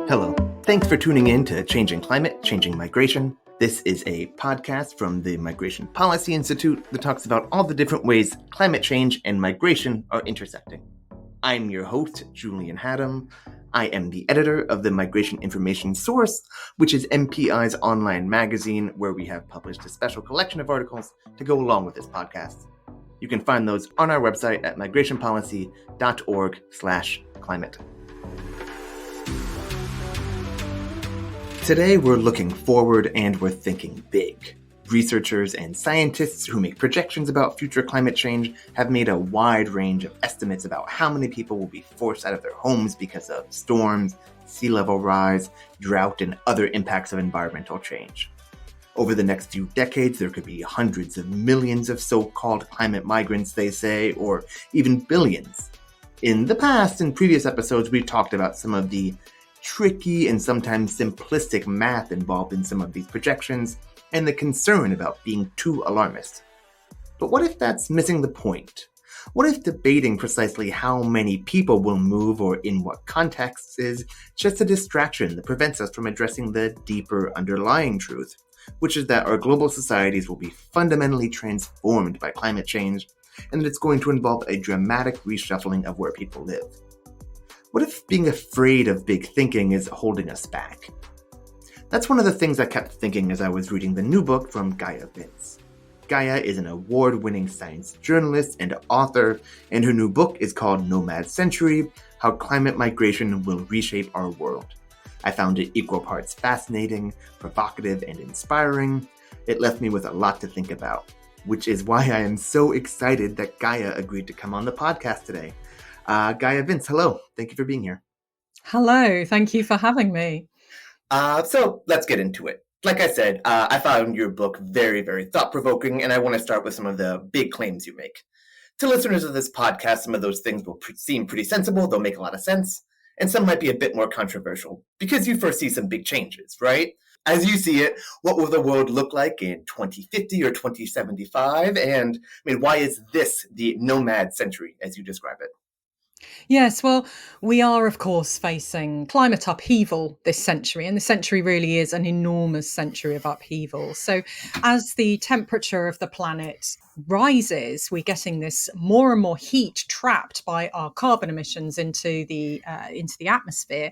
Hello. Thanks for tuning in to Changing Climate, Changing Migration. This is a podcast from the Migration Policy Institute that talks about all the different ways climate change and migration are intersecting. I'm your host, Julian Haddam. I am the editor of the Migration Information Source, which is MPI's online magazine where we have published a special collection of articles to go along with this podcast. You can find those on our website at migrationpolicy.org/climate. Today, we're looking forward and we're thinking big. Researchers and scientists who make projections about future climate change have made a wide range of estimates about how many people will be forced out of their homes because of storms, sea level rise, drought, and other impacts of environmental change. Over the next few decades, there could be hundreds of millions of so-called climate migrants, they say, or even billions. In the past, in previous episodes, we've talked about some of the tricky and sometimes simplistic math involved in some of these projections, and the concern about being too alarmist. But what if that's missing the point? What if debating precisely how many people will move or in what contexts is just a distraction that prevents us from addressing the deeper underlying truth, which is that our global societies will be fundamentally transformed by climate change, and that it's going to involve a dramatic reshuffling of where people live? What if being afraid of big thinking is holding us back? That's one of the things I kept thinking as I was reading the new book from Gaia Vince. Gaia is an award-winning science journalist and author, and her new book is called Nomad Century: How Climate Migration Will Reshape Our World. I found it equal parts fascinating, provocative, and inspiring. It left me with a lot to think about, which is why I am so excited that Gaia agreed to come on the podcast today. Gaia Vince, hello. Thank you for being here. Hello. Thank you for having me. So let's get into it. Like I said, I found your book very, very thought-provoking, and I want to start with some of the big claims you make. To listeners of this podcast, some of those things will seem pretty sensible. They'll make a lot of sense. And some might be a bit more controversial because you foresee some big changes, right? As you see it, what will the world look like in 2050 or 2075? And why is this the nomad century, as you describe it? Yes, well, we are, of course, facing climate upheaval this century, and the century really is an enormous century of upheaval. So as the temperature of the planet rises, we're getting this more and more heat trapped by our carbon emissions into the atmosphere.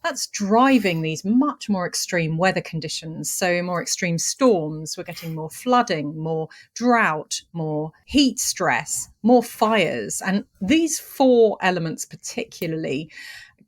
That's driving these much more extreme weather conditions. So more extreme storms, we're getting more flooding, more drought, more heat stress, more fires. And these four elements particularly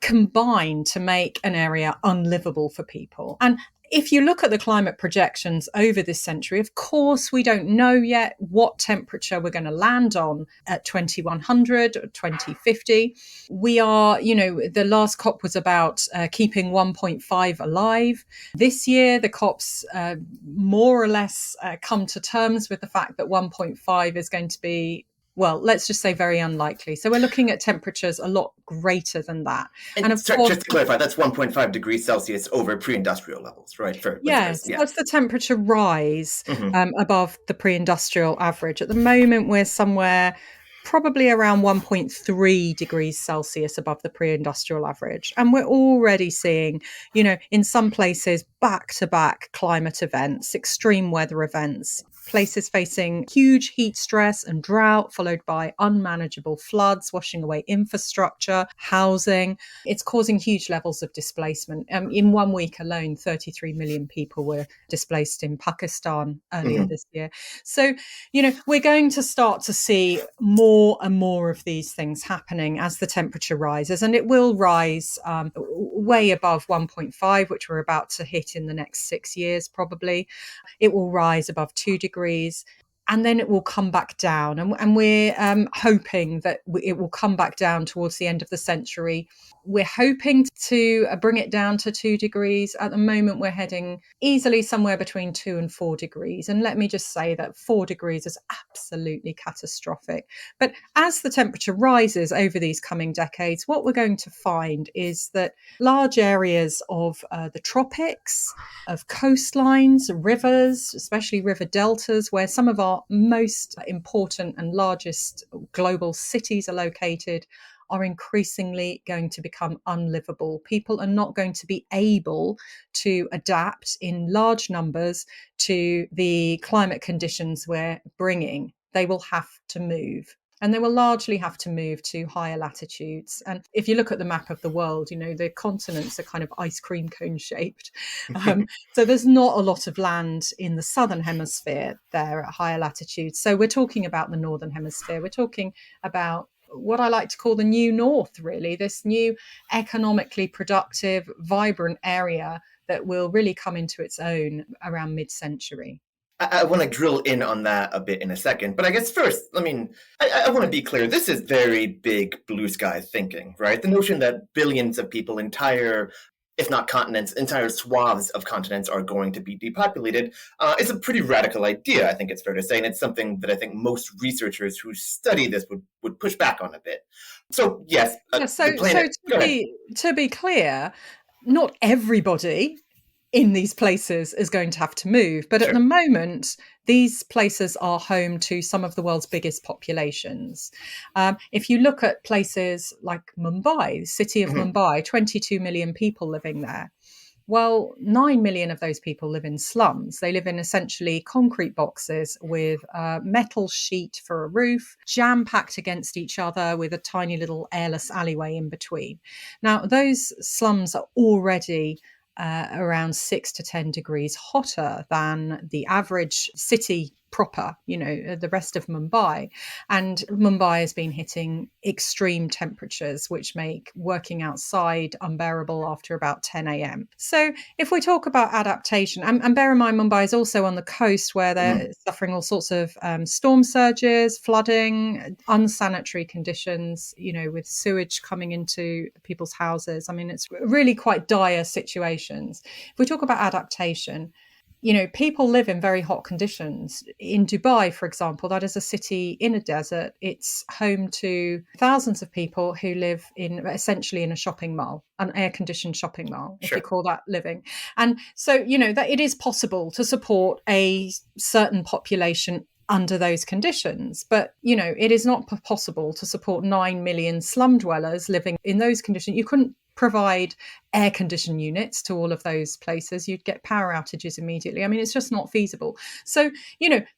combine to make an area unlivable for people. And if you look at the climate projections over this century, of course, we don't know yet what temperature we're going to land on at 2100 or 2050. We are, the last COP was about keeping 1.5 alive. This year, the COPs more or less come to terms with the fact that 1.5 is going to be, well, let's just say very unlikely. So we're looking at temperatures a lot greater than that. And of course, just to clarify, that's 1.5 degrees Celsius over pre-industrial levels, right? Yes, that's the temperature rise above the pre-industrial average. At the moment, we're somewhere probably around 1.3 degrees Celsius above the pre-industrial average. And we're already seeing, in some places, back-to-back climate events, extreme weather events, places facing huge heat stress and drought, followed by unmanageable floods, washing away infrastructure, housing. It's causing huge levels of displacement. In 1 week alone, 33 million people were displaced in Pakistan earlier this year. So, we're going to start to see more and more of these things happening as the temperature rises, and it will rise way above 1.5, which we're about to hit in the next 6 years, probably. It will rise above 2 degrees. And then it will come back down. And we're hoping that it will come back down towards the end of the century. We're hoping to bring it down to 2 degrees. At the moment, we're heading easily somewhere between 2 and 4 degrees. And let me just say that 4 degrees is absolutely catastrophic. But as the temperature rises over these coming decades, what we're going to find is that large areas of the tropics, of coastlines, rivers, especially river deltas, where some of our most important and largest global cities are located, are increasingly going to become unlivable. People are not going to be able to adapt in large numbers to the climate conditions we're bringing. They will have to move. And they will largely have to move to higher latitudes. And if you look at the map of the world, the continents are kind of ice cream cone shaped. So there's not a lot of land in the southern hemisphere there at higher latitudes. So we're talking about the northern hemisphere. We're talking about what I like to call the new north, really, this new economically productive, vibrant area that will really come into its own around mid-century. I want to drill in on that a bit in a second, but I guess first, I want to be clear. This is very big blue sky thinking, right? The notion that billions of people, entire, if not continents, entire swaths of continents are going to be depopulated is a pretty radical idea, I think it's fair to say, and it's something that I think most researchers who study this would push back on a bit. So, yes, to be clear, not everybody in these places is going to have to move. But at the moment, these places are home to some of the world's biggest populations. If you look at places like Mumbai, the city of Mumbai, 22 million people living there. Well, 9 million of those people live in slums. They live in essentially concrete boxes with a metal sheet for a roof, jam-packed against each other with a tiny little airless alleyway in between. Now, those slums are already around 6 to 10 degrees hotter than the average city proper, the rest of Mumbai. And Mumbai has been hitting extreme temperatures, which make working outside unbearable after about 10 a.m. So if we talk about adaptation, and bear in mind, Mumbai is also on the coast where they're suffering all sorts of storm surges, flooding, unsanitary conditions, with sewage coming into people's houses. I mean, it's really quite dire situations. If we talk about adaptation, people live in very hot conditions. In Dubai, for example, that is a city in a desert. It's home to thousands of people who live essentially in a shopping mall, an air-conditioned shopping mall, if you call that living. And so, that it is possible to support a certain population under those conditions. But, it is not possible to support 9 million slum dwellers living in those conditions. You couldn't provide air conditioned units to all of those places. You'd get power outages immediately. I mean, it's just not feasible. So,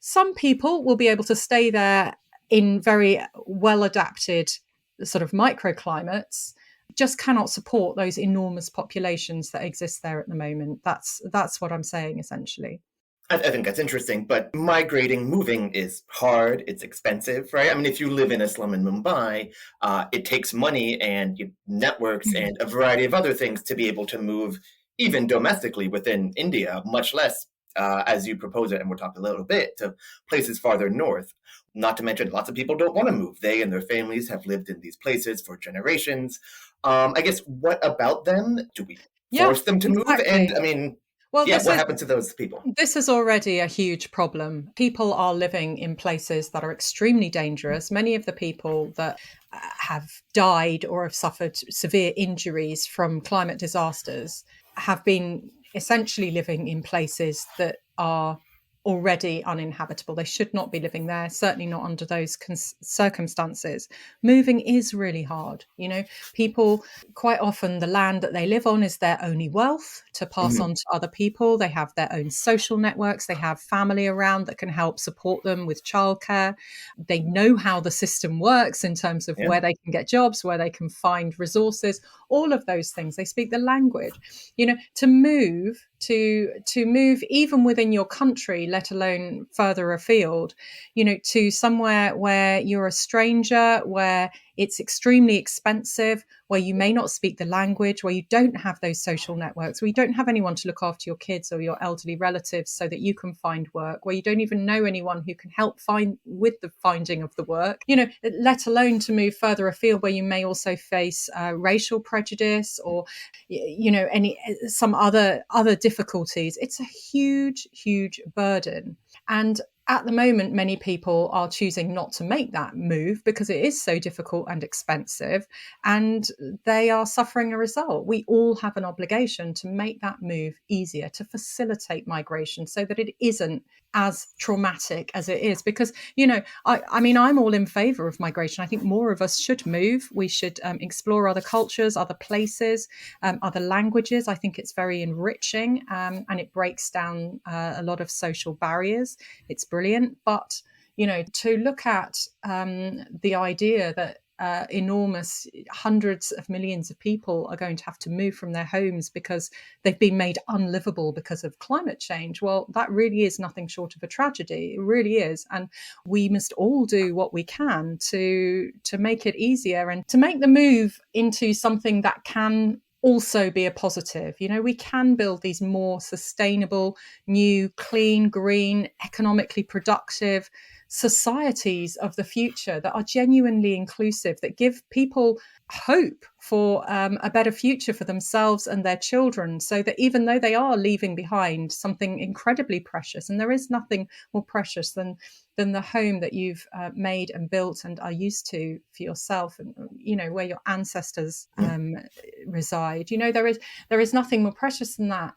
some people will be able to stay there in very well adapted sort of microclimates, just cannot support those enormous populations that exist there at the moment. That's what I'm saying, essentially. I think that's interesting, but moving is hard, it's expensive, right? I mean, if you live in a slum in Mumbai, it takes money and networks and a variety of other things to be able to move even domestically within India, much less, as you propose it, and we'll talk a little bit, to places farther north. Not to mention, lots of people don't want to move. They and their families have lived in these places for generations. I guess, what about them? Do we force them to move? And I mean... What happens to those people? This is already a huge problem. People are living in places that are extremely dangerous. Many of the people that have died or have suffered severe injuries from climate disasters have been essentially living in places that are already uninhabitable. They should not be living there, certainly not under those circumstances. Moving is really hard. People, quite often the land that they live on is their only wealth to pass on to other people. They have their own social networks. They have family around that can help support them with childcare. They know how the system works in terms of where they can get jobs, where they can find resources, all of those things. They speak the language. To move even within your country, let alone further afield, to somewhere where you're a stranger, where it's extremely expensive, where you may not speak the language, where you don't have those social networks, where you don't have anyone to look after your kids or your elderly relatives so that you can find work, where you don't even know anyone who can help with the finding of the work, let alone to move further afield where you may also face racial prejudice or, some other difficulties. It's a huge, huge burden. And at the moment, many people are choosing not to make that move because it is so difficult and expensive, and they are suffering a result. We all have an obligation to make that move easier, to facilitate migration so that it isn't as traumatic as it is. Because, you know, I mean, I'm all in favor of migration. I think more of us should move. We should explore other cultures, other places, other languages. I think it's very enriching, and it breaks down a lot of social barriers. It's brilliant. But, you know, to look at the idea that enormous hundreds of millions of people are going to have to move from their homes because they've been made unlivable because of climate change. Well, that really is nothing short of a tragedy. It really is. And we must all do what we can to make it easier and to make the move into something that can also be a positive. You know, we can build these more sustainable, new, clean, green, economically productive societies of the future that are genuinely inclusive, that give people hope for a better future for themselves and their children, so that even though they are leaving behind something incredibly precious, and there is nothing more precious than the home that you've made and built and are used to for yourself, and, you know, where your ancestors reside. You know, there is nothing more precious than that.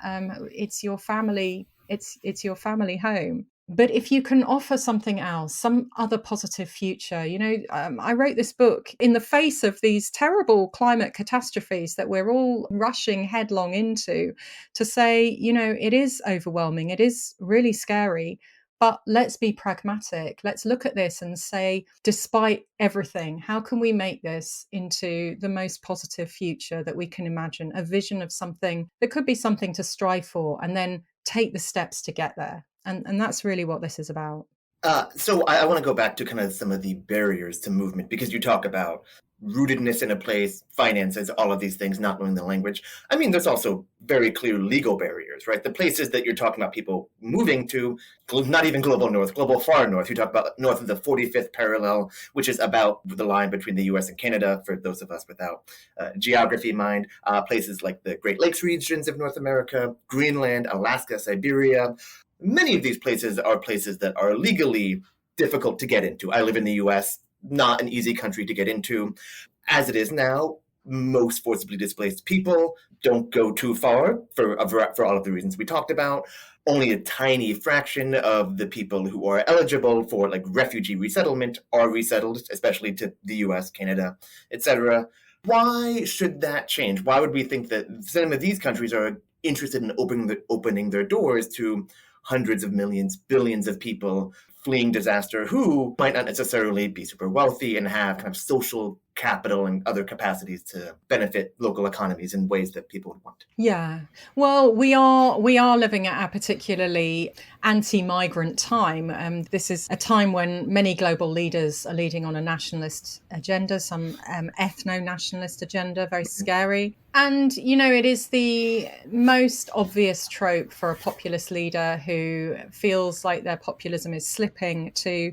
It's your family. It's your family home. But if you can offer something else, some other positive future, you know, I wrote this book in the face of these terrible climate catastrophes that we're all rushing headlong into, to say, you know, it is overwhelming. It is really scary. But let's be pragmatic. Let's look at this and say, despite everything, how can we make this into the most positive future that we can imagine? A vision of something that could be something to strive for, and then take the steps to get there. And that's really what this is about. So I want to go back to kind of some of the barriers to movement, because you talk about rootedness in a place, finances, all of these things, not knowing the language. I mean, there's also very clear legal barriers, right? The places that you're talking about people moving to, not even global north, global far north. You talk about north of the 45th parallel, which is about the line between the US and Canada, for those of us without geography in mind. Places like the Great Lakes regions of North America, Greenland, Alaska, Siberia. Many of these places are places that are legally difficult to get into. I live in the US, not an easy country to get into. As it is now, most forcibly displaced people don't go too far for all of the reasons we talked about. Only a tiny fraction of the people who are eligible for like refugee resettlement are resettled, especially to the US, Canada, etc. Why should that change? Why would we think that some of these countries are interested in opening their doors to hundreds of millions, billions of people fleeing disaster who might not necessarily be super wealthy and have kind of social capital and other capacities to benefit local economies in ways that people would want? Yeah. Well, we are living at a particularly anti-migrant time. This is a time when many global leaders are leading on a nationalist agenda, some ethno-nationalist agenda, very scary. And, you know, it is the most obvious trope for a populist leader who feels like their populism is slipping to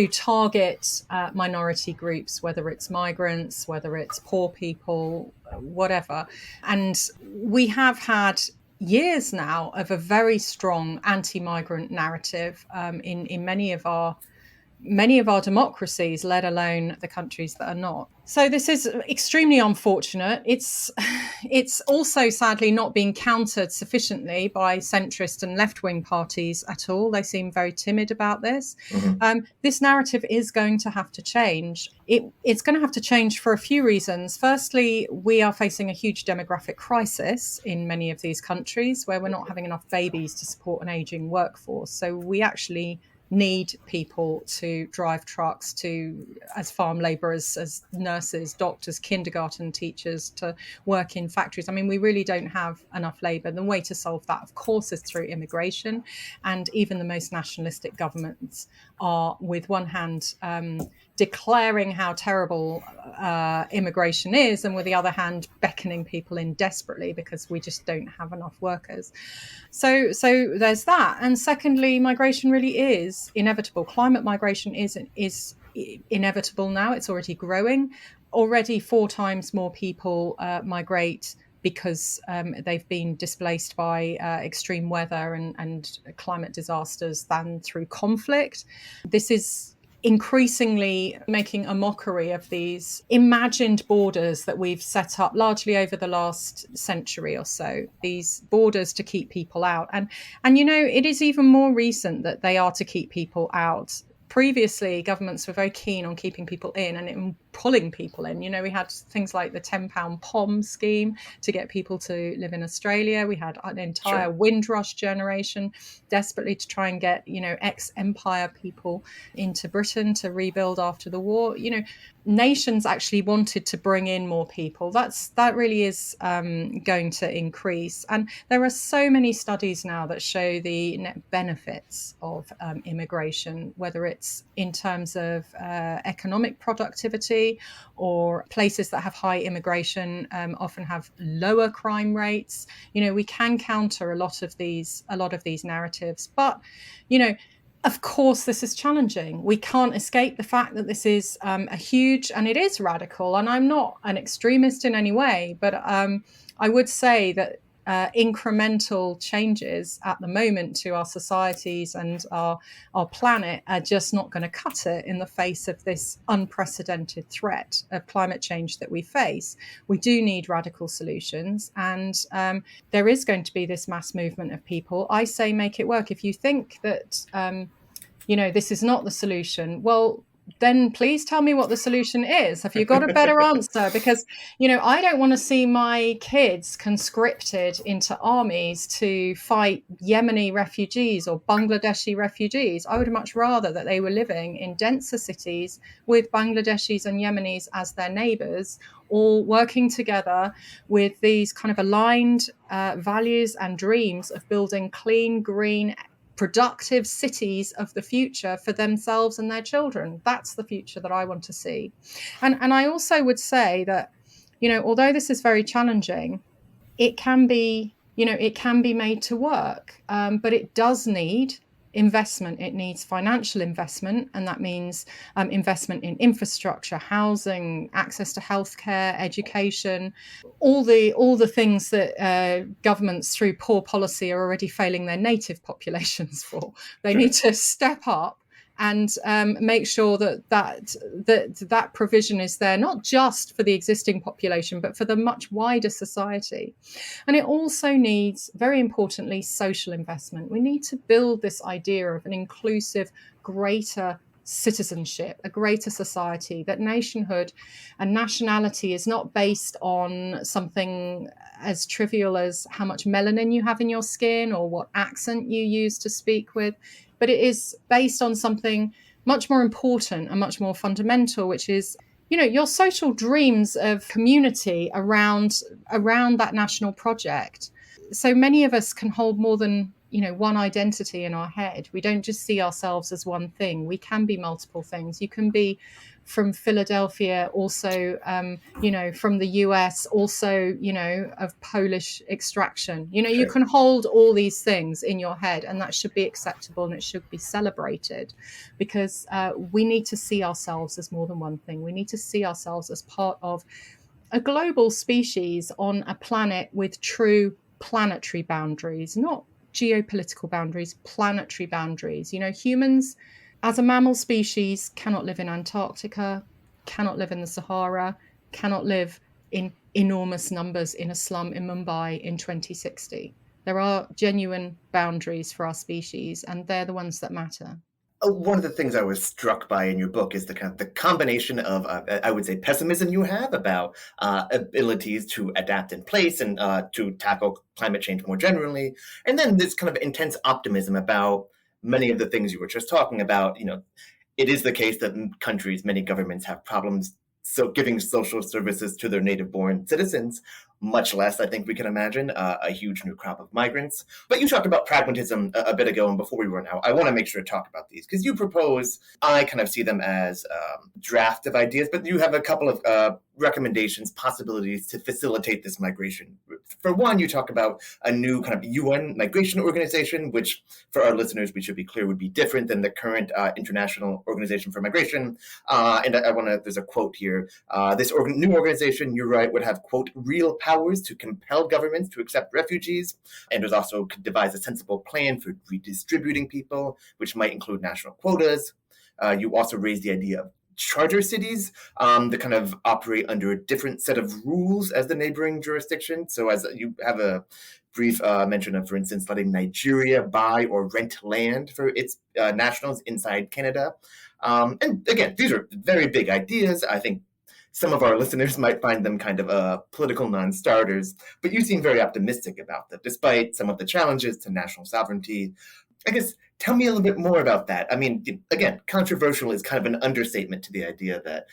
target minority groups, whether it's migrants, whether it's poor people, whatever. And we have had years now of a very strong anti-migrant narrative in many of our democracies, let alone the countries that are not. So this is extremely unfortunate. It's also sadly not being countered sufficiently by centrist and left-wing parties at all. They seem very timid about this. Mm-hmm. This narrative is going to have to change. It's going to have to change for a few reasons. Firstly, we are facing a huge demographic crisis in many of these countries where we're not having enough babies to support an aging workforce. So we actually need people to drive trucks, as farm labourers, as nurses, doctors, kindergarten teachers, to work in factories. I mean, we really don't have enough labour. The way to solve that, of course, is through immigration. And even the most nationalistic governments are, with one hand, declaring how terrible immigration is, and with the other hand, beckoning people in desperately because we just don't have enough workers. So there's that. And secondly, migration really is inevitable. Climate migration is inevitable now. It's already growing. Already 4 times more people migrate because they've been displaced by extreme weather and climate disasters than through conflict. This is increasingly making a mockery of these imagined borders that we've set up largely over the last century or so, these borders to keep people out. And it is even more recent that they are to keep people out. Previously, governments were very keen on keeping people in and pulling people in. We had things like the £10 POM scheme to get people to live in Australia. We had an entire Windrush generation desperately to try and get, ex-empire people into Britain to rebuild after the war. Nations actually wanted to bring in more people. That really is going to increase. And there are so many studies now that show the net benefits of immigration, whether it's in terms of economic productivity, or places that have high immigration often have lower crime rates. We can counter a lot of these narratives, but of course, this is challenging. We can't escape the fact that this is a huge, and it is radical. And I'm not an extremist in any way, but I would say that incremental changes at the moment to our societies and our planet are just not going to cut it in the face of this unprecedented threat of climate change that we face. We do need radical solutions, and there is going to be this mass movement of people. I say make it work. If you think that this is not the solution, well, then please tell me what the solution is. Have you got a better answer? Because, I don't want to see my kids conscripted into armies to fight Yemeni refugees or Bangladeshi refugees. I would much rather that they were living in denser cities with Bangladeshis and Yemenis as their neighbours, all working together with these kind of aligned values and dreams of building clean, green, productive cities of the future for themselves and their children. That's the future that I want to see. And I also would say that, although this is very challenging, it can be made to work, but it does need investment. It needs financial investment, and that means investment in infrastructure, housing, access to healthcare, education, all the things that governments through poor policy are already failing their native populations for. They need to step up and make sure that provision is there, not just for the existing population, but for the much wider society. And it also needs, very importantly, social investment. We need to build this idea of an inclusive, greater citizenship, a greater society, that nationhood and nationality is not based on something as trivial as how much melanin you have in your skin or what accent you use to speak with, but it is based on something much more important and much more fundamental, which is, your social dreams of community around that national project. So many of us can hold more than one identity in our head. We don't just see ourselves as one thing. We can be multiple things. You can be from Philadelphia, also, from the US, also, of Polish extraction. You can hold all these things in your head, and that should be acceptable and it should be celebrated, because we need to see ourselves as more than one thing. We need to see ourselves as part of a global species on a planet with true planetary boundaries, not geopolitical boundaries, planetary boundaries. Humans as a mammal species cannot live in Antarctica, cannot live in the Sahara, cannot live in enormous numbers in a slum in Mumbai in 2060. There are genuine boundaries for our species, and they're the ones that matter. One of the things I was struck by in your book is the combination of, I would say, pessimism you have about abilities to adapt in place and to tackle climate change more generally, and then this kind of intense optimism about many of the things you were just talking about. It is the case that many governments have problems giving social services to their native-born citizens, much less, I think we can imagine, a huge new crop of migrants. But you talked about pragmatism a bit ago, and before we run out, I want to make sure to talk about these, because you propose, I kind of see them as draft of ideas, but you have a couple of recommendations, possibilities to facilitate this migration. For one, you talk about a new kind of UN migration organization, which for our listeners, we should be clear, would be different than the current International Organization for Migration. And there's a quote here. This new organization, you're right, would have, quote, real powers to compel governments to accept refugees, and would also devise a sensible plan for redistributing people, which might include national quotas. You also raised the idea of charter cities that kind of operate under a different set of rules as the neighboring jurisdiction. So as you have a brief mention of, for instance, letting Nigeria buy or rent land for its nationals inside Canada. And again, these are very big ideas. I think some of our listeners might find them kind of political non-starters, but you seem very optimistic about them, despite some of the challenges to national sovereignty. I guess, tell me a little bit more about that. I mean, again, controversial is kind of an understatement to the idea that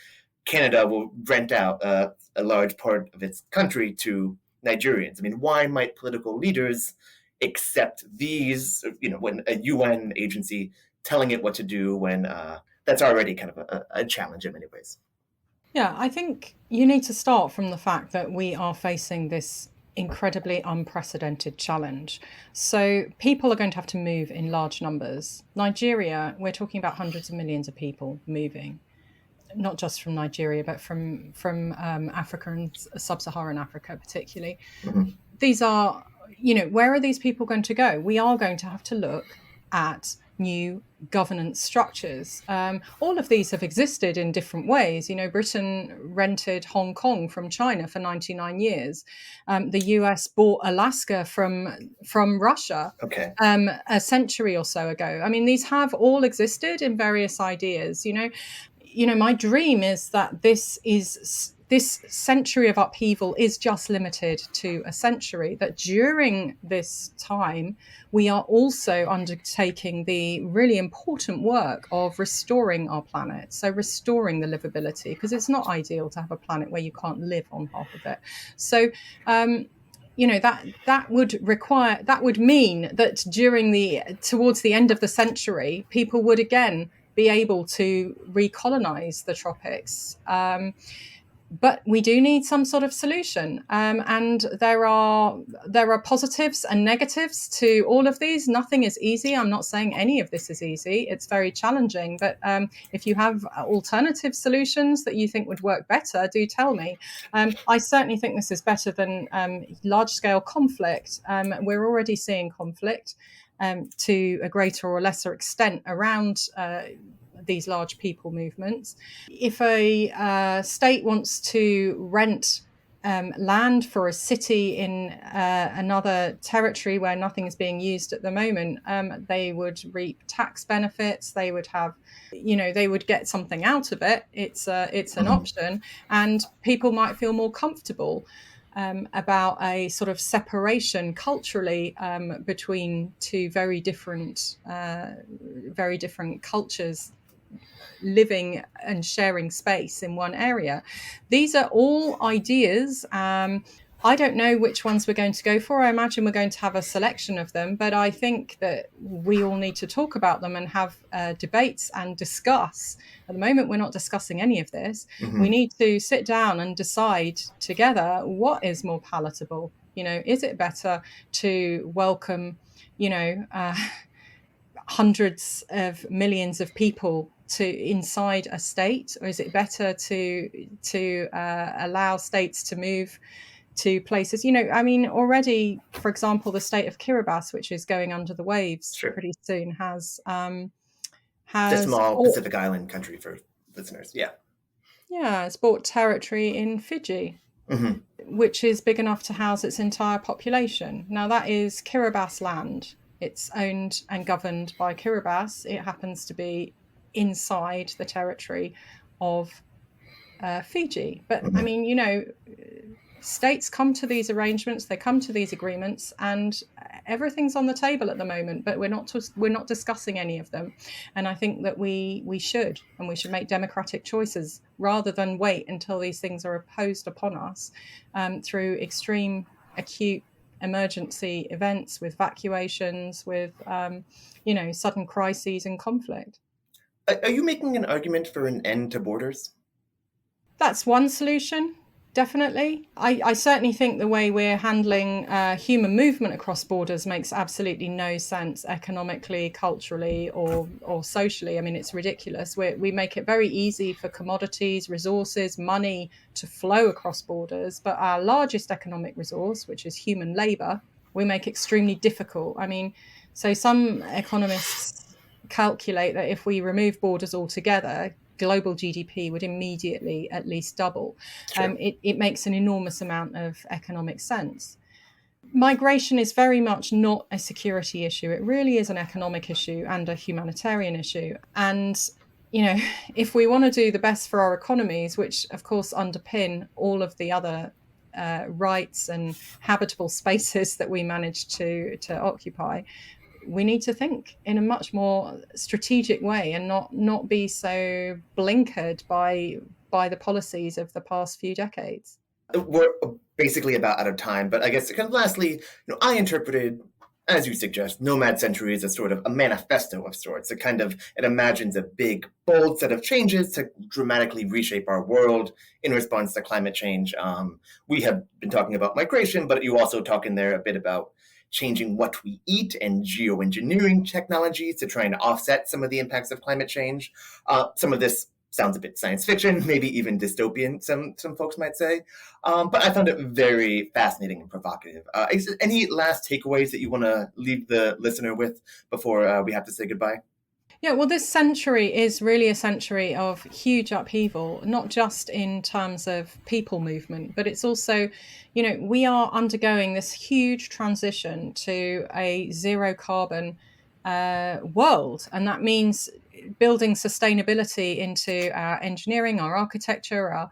Canada will rent out a large part of its country to Nigerians. I mean, why might political leaders accept these, when a UN agency telling it what to do when that's already kind of a challenge in many ways? Yeah, I think you need to start from the fact that we are facing this incredibly unprecedented challenge. So people are going to have to move in large numbers. Nigeria, we're talking about hundreds of millions of people moving, not just from Nigeria, but from Africa and sub-Saharan Africa particularly. Mm-hmm. These are, where are these people going to go? We are going to have to look at new governance structures. All of these have existed in different ways. Britain rented Hong Kong from China for 99 years. The US bought Alaska from Russia a century or so ago. I mean, these have all existed in various ideas. My dream is that this century of upheaval is just limited to a century, that during this time, we are also undertaking the really important work of restoring our planet. So restoring the livability, because it's not ideal to have a planet where you can't live on half of it. So, that would mean that towards the end of the century, people would again be able to recolonize the tropics. But we do need some sort of solution. And there are positives and negatives to all of these. Nothing is easy. I'm not saying any of this is easy. It's very challenging. But if you have alternative solutions that you think would work better, do tell me. I certainly think this is better than large-scale conflict. We're already seeing conflict to a greater or lesser extent around these large people movements. If a state wants to rent land for a city in another territory where nothing is being used at the moment, they would reap tax benefits. They would have, they would get something out of it. It's an option, and people might feel more comfortable about a sort of separation culturally between two very different cultures living and sharing space in one area. These are all ideas. I don't know which ones we're going to go for. I imagine we're going to have a selection of them, but I think that we all need to talk about them and have debates and discuss. At the moment, we're not discussing any of this. Mm-hmm. We need to sit down and decide together what is more palatable. Is it better to welcome, hundreds of millions of people to inside a state, or is it better to allow states to move to places? Already, for example, the state of Kiribati, which is going under the waves pretty soon, has a small Pacific island country for listeners. It's bought territory in Fiji, mm-hmm. which is big enough to house its entire population. Now that is Kiribati land. It's owned and governed by Kiribati. It happens to be inside the territory of Fiji. But states come to these arrangements, they come to these agreements, and everything's on the table at the moment, but we're not discussing any of them. And I think that we should make democratic choices rather than wait until these things are imposed upon us through extreme, acute emergency events, with evacuations, with sudden crises and conflict. Are you making an argument for an end to borders? That's one solution, definitely. I certainly think the way we're handling human movement across borders makes absolutely no sense economically, culturally, or socially. I mean, it's ridiculous. We make it very easy for commodities, resources, money to flow across borders, but our largest economic resource, which is human labor, we make extremely difficult. I mean, so some economists calculate that if we remove borders altogether, global GDP would immediately at least double. Sure. It makes an enormous amount of economic sense. Migration is very much not a security issue. It really is an economic issue and a humanitarian issue. And, if we want to do the best for our economies, which of course underpin all of the other rights and habitable spaces that we manage to occupy, we need to think in a much more strategic way and not be so blinkered by the policies of the past few decades. We're basically about out of time, but I guess kind of lastly, I interpreted, as you suggest, Nomad Century as a sort of a manifesto of sorts. It imagines a big, bold set of changes to dramatically reshape our world in response to climate change. We have been talking about migration, but you also talk in there a bit about changing what we eat and geoengineering technologies to try and offset some of the impacts of climate change. Some of this sounds a bit science fiction, maybe even dystopian, some folks might say. But I found it very fascinating and provocative. Any last takeaways that you want to leave the listener with before we have to say goodbye? Yeah, well, this century is really a century of huge upheaval, not just in terms of people movement, but it's also, we are undergoing this huge transition to a zero carbon world. And that means building sustainability into our engineering, our architecture,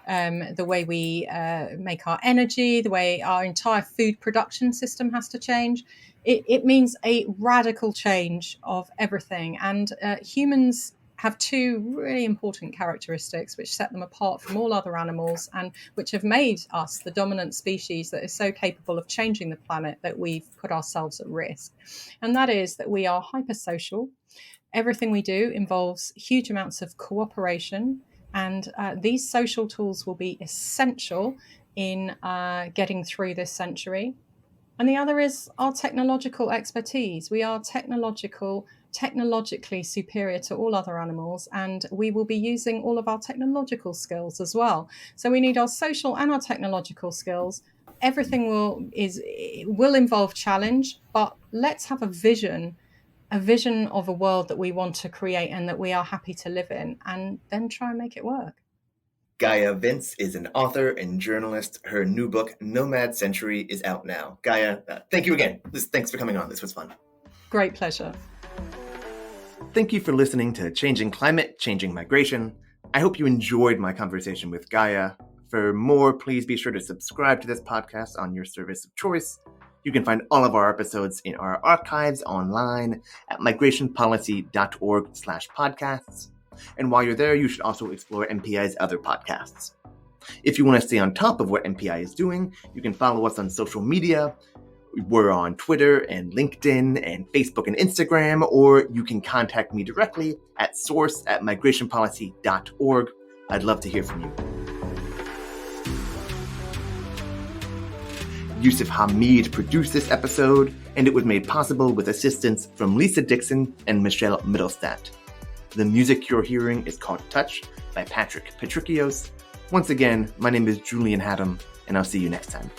the way we make our energy, the way our entire food production system has to change. It means a radical change of everything. And humans have two really important characteristics which set them apart from all other animals and which have made us the dominant species that is so capable of changing the planet that we've put ourselves at risk. And that is that we are hypersocial. Everything we do involves huge amounts of cooperation, and these social tools will be essential in getting through this century. And the other is our technological expertise. We are technologically superior to all other animals, and we will be using all of our technological skills as well. So we need our social and our technological skills. Everything will involve challenge, but let's have a vision of a world that we want to create and that we are happy to live in, and then try and make it work. Gaia Vince is an author and journalist. Her new book, Nomad Century, is out now. Gaia, thank you again. Thanks for coming on. This was fun. Great pleasure. Thank you for listening to Changing Climate, Changing Migration. I hope you enjoyed my conversation with Gaia. For more, please be sure to subscribe to this podcast on your service of choice. You can find all of our episodes in our archives online at migrationpolicy.org/podcasts. And while you're there, you should also explore MPI's other podcasts. If you want to stay on top of what MPI is doing, you can follow us on social media. We're on Twitter and LinkedIn and Facebook and Instagram, or you can contact me directly at source@migrationpolicy.org. I'd love to hear from you. Yusuf Hamid produced this episode, and it was made possible with assistance from Lisa Dixon and Michelle Middlestadt. The music you're hearing is called Touch by Patrick Patricios. Once again, my name is Julian Haddam, and I'll see you next time.